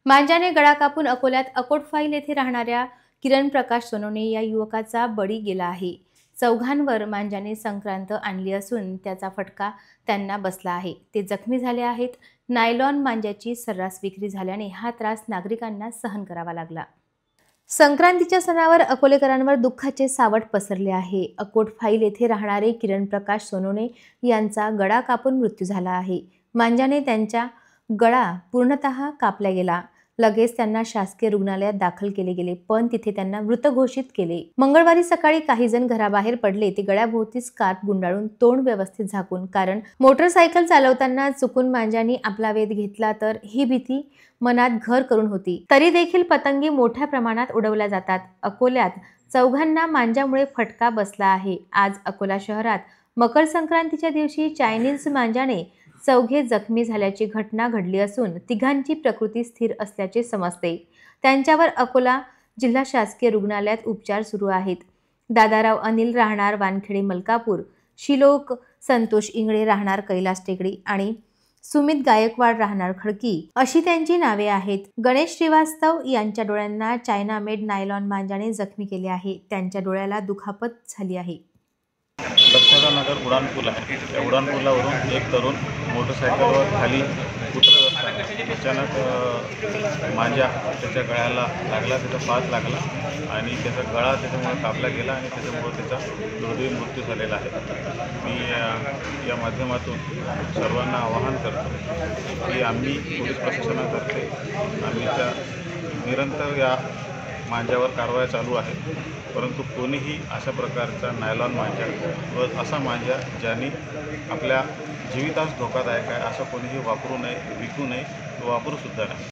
मांजाने गळा कापून अकोल्यात अकोटफाईल येथे राहणाऱ्या किरण प्रकाश सोनवणे या युवकाचा बळी गेला आहे। चौघांवर मांजाने संक्रांत आणली असून त्याचा फटका त्यांना बसला आहे। ते जखमी झाले आहेत। नायलॉन मांजाची सर्रास विक्री झाल्याने हा त्रास नागरिकांना सहन करावा लागला। संक्रांतीच्या सणावर अकोलेकरांवर दुःखाचे सावट पसरले आहे। अकोटफाईल येथे राहणारे किरण प्रकाश सोनवणे यांचा गळा कापून मृत्यू झाला आहे। मांजाने त्यांचा गळा पूर्णतः कापला गेला। लगेच त्यांना शासकीय रुग्णालयात दाखल केले गेले, पण तिथे त्यांना मृत घोषित केले। मंगळवारी सकाळी काही जण घराबाहेर पडले ते गळ्याभोवती स्कार्फ गुंडाळून तोंड व्यवस्थित झाकून, कारण मोटरसायकल चालवताना चुकून मांजाने आपला वेध घेतला तर ही भीती मनात घर करून होती। तरी देखील पतंगी मोठ्या प्रमाणात उडवल्या जातात। अकोल्यात चौघांना मांजामुळे फटका बसला आहे। आज अकोला शहरात मकर संक्रांतीच्या दिवशी चायनीज मांजाने चौघे जखमी झाल्याची घटना घडली असून तिघांची प्रकृती स्थिर असल्याचे समजते। त्यांच्यावर अकोला जिल्हा शासकीय रुग्णालयात उपचार सुरू आहेत। दादाराव अनिल राहणार वानखेडे मलकापूर, शिलोक संतोष इंगळे राहणार कैलास टेकडी आणि सुमित गायकवाड राहणार खडकी अशी त्यांची नावे आहेत। गणेश श्रीवास्तव यांच्या डोळ्यांना चायना मेड नायलॉन मांजाने जखमी केले आहे। त्यांच्या डोळ्याला दुखापत झाली आहे। दक्षता नगर उडानपूल आहे। त्या उडानपुलावरून एक तरुण मोटरसायकलवर खाली उतरत असताना अचानक मांजा त्याच्या गळ्याला लागला, त्याचा फास लागला आणि त्याचा गळा त्याच्यामुळे कापला गेला आणि त्याच्यामुळे त्याचा दुर्दैवी मृत्यू झालेला आहे। मी या माध्यमातून सर्वांना आवाहन करतो की आम्ही पोलीस प्रशासनातर्फे आम्ही निरंतर या मांजावर कारवाई चालू आहे, परंतु कोणीही अशा प्रकारचा नायलॉन मांजा व असा मांजा ज्यांनी आपल्या जीवितास धोकादायक आहे असं कोणीही वापरू नये, विकू नये, वापरूसुद्धा नाही।